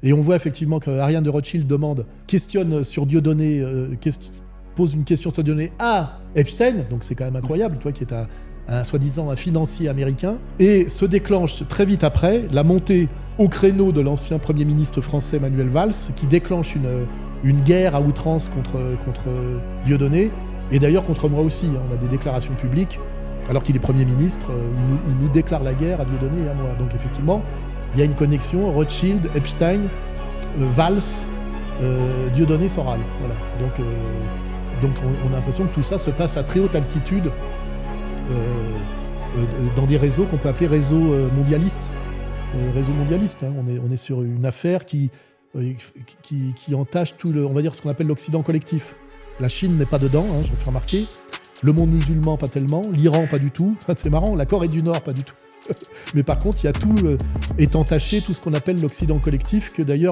Et on voit effectivement que Ariane de Rothschild questionne sur Dieudonné, pose une question sur Dieudonné à Epstein, donc c'est quand même incroyable, toi qui est un soi-disant un financier américain, et se déclenche très vite après la montée au créneau de l'ancien Premier ministre français Manuel Valls, qui déclenche une guerre à outrance contre Dieudonné, et d'ailleurs contre moi aussi, hein. On a des déclarations publiques, alors qu'il est Premier ministre, il nous déclare la guerre à Dieudonné et à moi. Donc effectivement, il y a une connexion Rothschild, Epstein, Valls, Dieudonné, Soral. Voilà. Donc on a l'impression que tout ça se passe à très haute altitude dans des réseaux qu'on peut appeler réseaux mondialistes. Réseaux mondialistes, hein. On est sur une affaire qui entache on va dire ce qu'on appelle l'Occident collectif. La Chine n'est pas dedans, hein, je le fais remarquer. Le monde musulman, pas tellement. L'Iran, pas du tout. Enfin, c'est marrant, la Corée du Nord, pas du tout. Mais par contre, il y a tout est entaché, tout ce qu'on appelle l'Occident collectif, que d'ailleurs